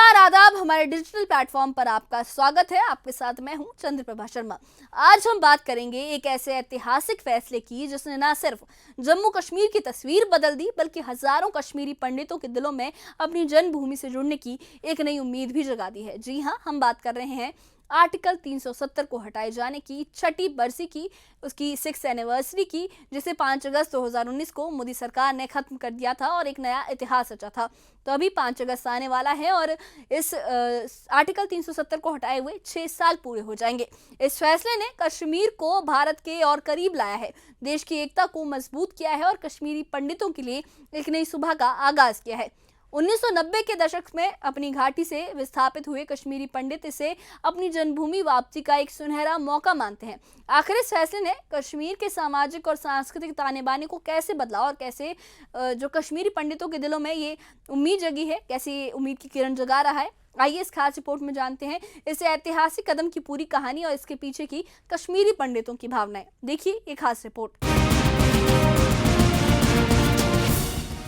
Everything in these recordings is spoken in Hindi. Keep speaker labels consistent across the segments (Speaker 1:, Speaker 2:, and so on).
Speaker 1: नमस्कार आदाब। हमारे डिजिटल प्लेटफॉर्म पर आपका स्वागत है। आपके साथ मैं हूं चंद्रप्रभा शर्मा। आज हम बात करेंगे एक ऐसे ऐतिहासिक फैसले की जिसने न सिर्फ जम्मू कश्मीर की तस्वीर बदल दी बल्कि हजारों कश्मीरी पंडितों के दिलों में अपनी जन्मभूमि से जुड़ने की एक नई उम्मीद भी जगा दी है। जी हां, हम बात कर रहे हैं आर्टिकल 370 को हटाए जाने की छठी बरसी की, उसकी 6th एनिवर्सरी की, जिसे 5 अगस्त 2019 को मोदी सरकार ने खत्म कर दिया था और एक नया इतिहास रचा था। तो अभी 5 अगस्त आने वाला है और इस आर्टिकल 370 को हटाए हुए 6 साल पूरे हो जाएंगे। इस फैसले ने कश्मीर को भारत के और करीब लाया है, देश की एकता को मजबूत किया है और कश्मीरी पंडितों के लिए एक नई सुबह का आगाज किया है। 1990 के दशक में अपनी घाटी से विस्थापित हुए कश्मीरी पंडित इसे अपनी जन्मभूमि वापसी का एक सुनहरा मौका मानते हैं। आखिर इस फैसले ने कश्मीर के सामाजिक और सांस्कृतिक ताने बाने को कैसे बदला और कैसे जो कश्मीरी पंडितों के दिलों में ये उम्मीद जगी है, कैसे उम्मीद की किरण जगा रहा है, आइए इस खास रिपोर्ट में जानते हैं इस ऐतिहासिक कदम की पूरी कहानी और इसके पीछे की कश्मीरी पंडितों की भावनाएं। देखिए ये खास रिपोर्ट।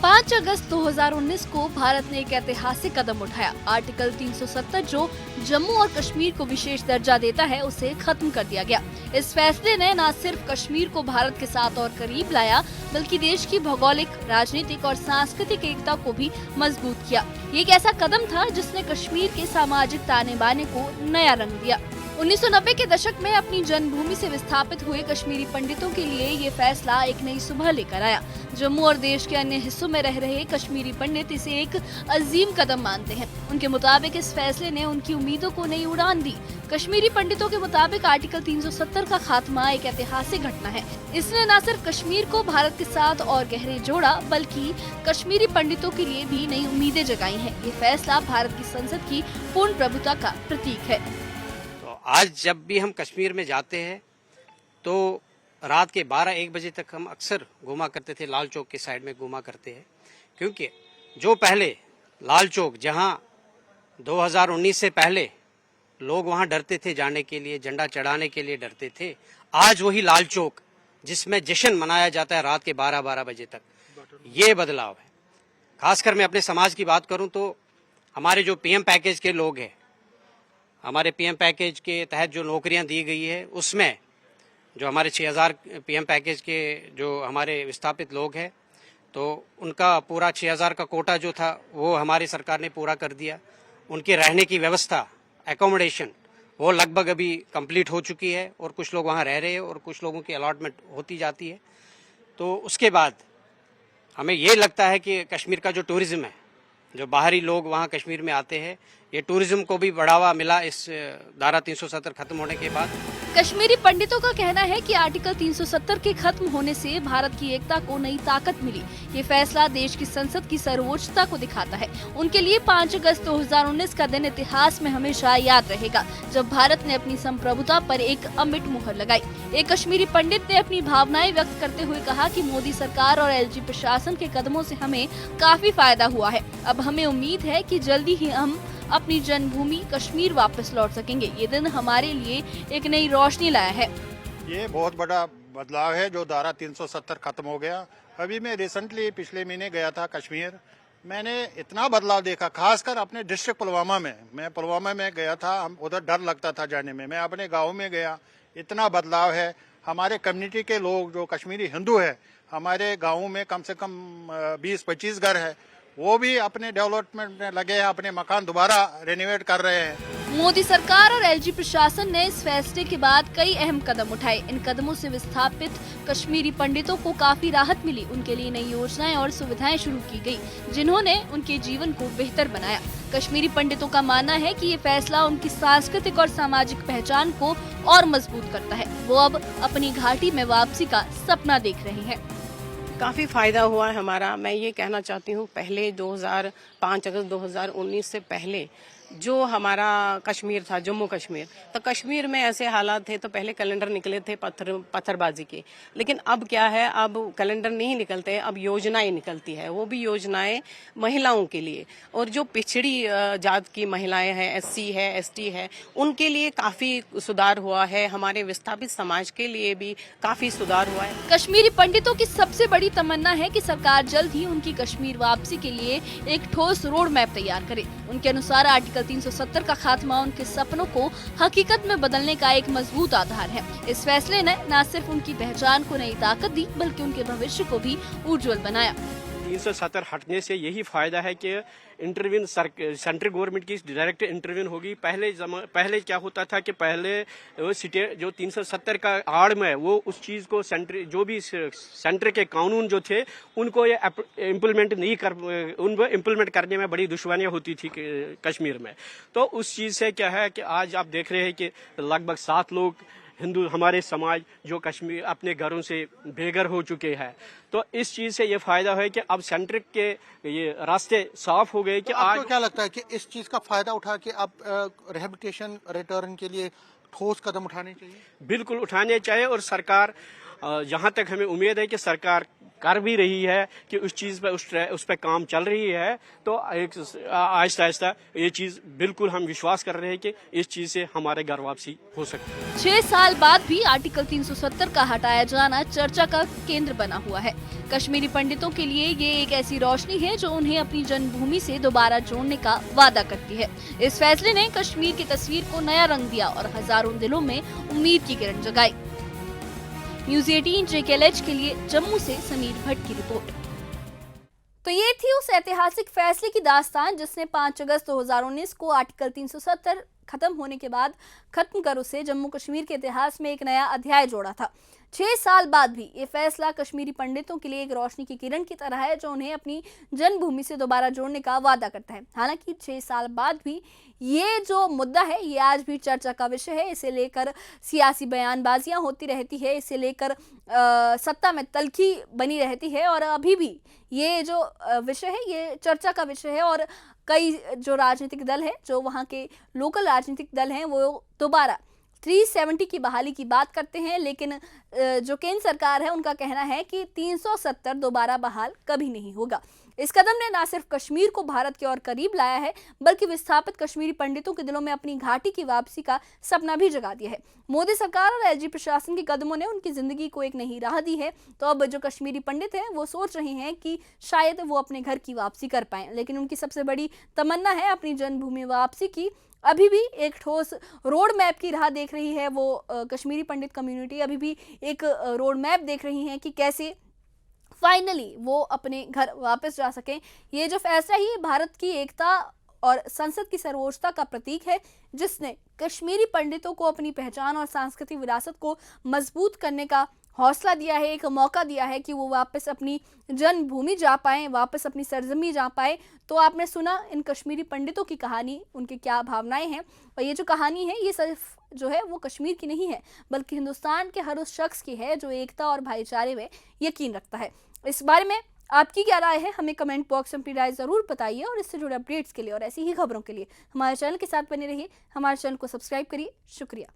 Speaker 1: 5 अगस्त 2019 को भारत ने एक ऐतिहासिक कदम उठाया। आर्टिकल 370 जो जम्मू और कश्मीर को विशेष दर्जा देता है, उसे खत्म कर दिया गया। इस फैसले ने न सिर्फ कश्मीर को भारत के साथ और करीब लाया बल्कि देश की भौगोलिक, राजनीतिक और सांस्कृतिक एकता को भी मजबूत किया। ये एक ऐसा कदम था जिसने कश्मीर के सामाजिक ताने बाने को नया रंग दिया। 1990 के दशक में अपनी जन्मभूमि से विस्थापित हुए कश्मीरी पंडितों के लिए ये फैसला एक नई सुबह लेकर आया। जम्मू और देश के अन्य हिस्सों में रह रहे कश्मीरी पंडित इसे एक अजीम कदम मानते हैं। उनके मुताबिक इस फैसले ने उनकी उम्मीदों को नई उड़ान दी। कश्मीरी पंडितों के मुताबिक आर्टिकल 370 का खात्मा एक ऐतिहासिक घटना है। इसने न सिर्फ कश्मीर को भारत के साथ और गहरे जोड़ा बल्कि कश्मीरी पंडितों के लिए भी नई उम्मीदें जगाई हैं। ये फैसला भारत की संसद की पूर्ण प्रभुता का प्रतीक है।
Speaker 2: आज जब भी हम कश्मीर में जाते हैं तो रात के 12-1 बजे तक हम अक्सर घूमा करते थे, लाल चौक के साइड में घूमा करते हैं, क्योंकि जो पहले लाल चौक जहां 2019 से पहले लोग वहां डरते थे जाने के लिए, झंडा चढ़ाने के लिए डरते थे, आज वही लाल चौक जिसमें जश्न मनाया जाता है रात के 12-12 बजे तक, ये बदलाव है। खासकर मैं अपने समाज की बात करूं तो हमारे जो पीएम पैकेज के लोग हैं, हमारे पीएम पैकेज के तहत जो नौकरियां दी गई है उसमें जो हमारे 6000 पीएम पैकेज के जो हमारे विस्थापित लोग हैं तो उनका पूरा 6000 का कोटा जो था वो हमारी सरकार ने पूरा कर दिया। उनके रहने की व्यवस्था, एकोमोडेशन, वो लगभग अभी कंप्लीट हो चुकी है और कुछ लोग वहाँ रह रहे हैं और कुछ लोगों की अलॉटमेंट होती जाती है। तो उसके बाद हमें ये लगता है कि कश्मीर का जो टूरिज्म है, जो बाहरी लोग वहाँ कश्मीर में आते हैं, ये टूरिज्म को भी बढ़ावा मिला इस धारा 370 खत्म होने के बाद।
Speaker 1: कश्मीरी पंडितों का कहना है कि आर्टिकल 370 के खत्म होने से भारत की एकता को नई ताकत मिली। ये फैसला देश की संसद की सर्वोच्चता को दिखाता है। उनके लिए 5 अगस्त 2019 का दिन इतिहास में हमेशा याद रहेगा, जब भारत ने अपनी संप्रभुता पर एक अमिट मुहर लगाई। एक कश्मीरी पंडित ने अपनी भावनाएं व्यक्त करते हुए कहा कि मोदी सरकार और एलजी प्रशासन के कदमों से हमें काफी फायदा हुआ है। अब हमें उम्मीद है कि जल्दी ही हम अपनी जन्मभूमि कश्मीर वापस लौट सकेंगे। ये दिन हमारे लिए एक नई रोशनी लाया है।
Speaker 3: ये बहुत बड़ा बदलाव है जो धारा 370 खत्म हो गया। अभी मैं रिसेंटली पिछले महीने गया था कश्मीर, मैंने इतना बदलाव देखा, खासकर अपने डिस्ट्रिक्ट पुलवामा में। मैं पुलवामा में गया था, हम उधर डर लगता था जाने में। मैं अपने गाँव में गया, इतना बदलाव है। हमारे कम्युनिटी के लोग जो कश्मीरी हिंदू है, हमारे गाँव में कम से कम 20-25 घर है, वो भी अपने डेवलपमेंट में लगे हैं, अपने मकान दोबारा रेनोवेट कर रहे हैं।
Speaker 1: मोदी सरकार और एलजी प्रशासन ने इस फैसले के बाद कई अहम कदम उठाए। इन कदमों से विस्थापित कश्मीरी पंडितों को काफी राहत मिली। उनके लिए नई योजनाएं और सुविधाएं शुरू की गई, जिन्होंने उनके जीवन को बेहतर बनाया। कश्मीरी पंडितों का मानना है कि ये फैसला उनकी सांस्कृतिक और सामाजिक पहचान को और मजबूत करता है। वो अब अपनी घाटी में वापसी का सपना देख रहे हैं।
Speaker 4: काफ़ी फ़ायदा हुआ है हमारा। मैं ये कहना चाहती हूँ, पहले 5 अगस्त 2019 से पहले जो हमारा कश्मीर था, जम्मू कश्मीर, तो कश्मीर में ऐसे हालात थे तो पहले कैलेंडर निकले थे पत्थरबाजी के, लेकिन अब क्या है, अब कैलेंडर नहीं निकलते, अब योजनाएं निकलती है, वो भी योजनाएं महिलाओं के लिए। और जो पिछड़ी जात की महिलाएं हैं, एससी है, एसटी है, उनके लिए काफी सुधार हुआ है। हमारे विस्थापित समाज के लिए भी काफी सुधार हुआ है।
Speaker 1: कश्मीरी पंडितों की सबसे बड़ी तमन्ना है कि सरकार जल्द ही उनकी कश्मीर वापसी के लिए एक ठोस रोड मैप तैयार करे। उनके अनुसार आर्टिकल 370 का खात्मा उनके सपनों को हकीकत में बदलने का एक मजबूत आधार है। इस फैसले ने न सिर्फ उनकी पहचान को नई ताकत दी, बल्कि उनके भविष्य को भी उज्जवल बनाया।
Speaker 5: 370 हटने से यही फायदा है कि इंटरव्यून सेंट्रल गवर्नमेंट की डायरेक्ट इंटरव्यून होगी। पहले क्या होता था कि पहले जो 370 का आड़ में वो उस चीज को जो भी सेंटर के कानून जो थे उनको ये इम्प्लीमेंट करने में बड़ी दुश्वारियां होती थी कश्मीर में। तो उस चीज से क्या है कि आज आप देख रहे हैं कि लगभग 7 लोग हिंदू हमारे समाज जो कश्मीर अपने घरों से बेघर हो चुके हैं। तो इस चीज से ये फायदा है कि अब सेंटर के ये रास्ते साफ हो गए कि
Speaker 6: तो आपको क्या लगता है कि इस चीज का फायदा उठा के अब रिहेबिलिटेशन रिटर्न के लिए ठोस कदम उठाने चाहिए?
Speaker 5: बिल्कुल उठाने चाहिए। और सरकार जहां तक हमें उम्मीद है कि सरकार कर भी रही है कि उस चीज पे उस पे काम चल रही है। तो आहिस्ता आहिस्ता ये चीज बिल्कुल हम विश्वास कर रहे हैं कि इस चीज से हमारे घर वापसी हो सकती है।
Speaker 1: 6 साल बाद भी आर्टिकल 370 का हटाया जाना चर्चा का केंद्र बना हुआ है। कश्मीरी पंडितों के लिए ये एक ऐसी रोशनी है जो उन्हें अपनी जन्मभूमि से दोबारा जोड़ने का वादा करती है। इस फैसले ने कश्मीर की तस्वीर को नया रंग दिया और हजारों दिलों में उम्मीद की किरण जगाई। न्यूज़ 18 JKLH के लिए जम्मू से समीर भट्ट की रिपोर्ट। तो ये थी उस ऐतिहासिक फैसले की दास्तान जिसने 5 अगस्त 2019 को आर्टिकल 370 खत्म होने के बाद खत्म कर उसे जम्मू कश्मीर के इतिहास में एक नया अध्याय जोड़ा था। 6 साल बाद भी ये फैसला कश्मीरी पंडितों के लिए एक रोशनी की किरण की तरह है जो उन्हें अपनी जन्मभूमि से दोबारा जोड़ने का वादा करता है। हालांकि 6 साल बाद भी ये जो मुद्दा है ये आज भी चर्चा का विषय है। इसे लेकर सियासी बयानबाजियां होती रहती है, इसे लेकर सत्ता में तल्खी बनी रहती है और अभी भी ये जो विषय है ये चर्चा का विषय है। और कई जो राजनीतिक दल हैं, जो वहाँ के लोकल राजनीतिक दल हैं, वो दोबारा 370 की बहाली की बात करते हैं। लेकिन जो केंद्र सरकार है उनका कहना है कि 370 दोबारा बहाल कभी नहीं होगा। इस कदम ने न सिर्फ कश्मीर को भारत के और करीब लाया है, बल्कि विस्थापित कश्मीरी पंडितों के दिलों में अपनी घाटी की वापसी का सपना भी जगा दिया है। मोदी सरकार और एलजी प्रशासन के कदमों ने उनकी जिंदगी को एक नई राह दी है। तो अब जो कश्मीरी पंडित हैं वो सोच रहे हैं कि शायद वो अपने घर की वापसी कर पाएं, लेकिन उनकी सबसे बड़ी तमन्ना है अपनी जन्मभूमि वापसी की। अभी भी एक ठोस रोड मैप की राह देख रही है वो कश्मीरी पंडित कम्युनिटी, अभी भी एक रोड मैप देख रही है कि कैसे फाइनली वो अपने घर वापस जा सकें। ये जो फैसला ही भारत की एकता और संसद की सर्वोच्चता का प्रतीक है, जिसने कश्मीरी पंडितों को अपनी पहचान और सांस्कृतिक विरासत को मजबूत करने का हौसला दिया है, एक मौका दिया है कि वो वापस अपनी जन्मभूमि जा पाएं, वापस अपनी सरजमी जा पाए। तो आपने सुना इन कश्मीरी पंडितों की कहानी, उनकी क्या भावनाएं हैं। और ये जो कहानी है ये सिर्फ जो है वो कश्मीर की नहीं है, बल्कि हिंदुस्तान के हर उस शख्स की है जो एकता और भाईचारे में यकीन रखता है। इस बारे में आपकी क्या राय है, हमें कमेंट बॉक्स में अपनी राय जरूर बताइए। और इससे जुड़े अपडेट्स के लिए और ऐसी ही खबरों के लिए हमारे चैनल के साथ बने रहिए, हमारे चैनल को सब्सक्राइब करिए। शुक्रिया।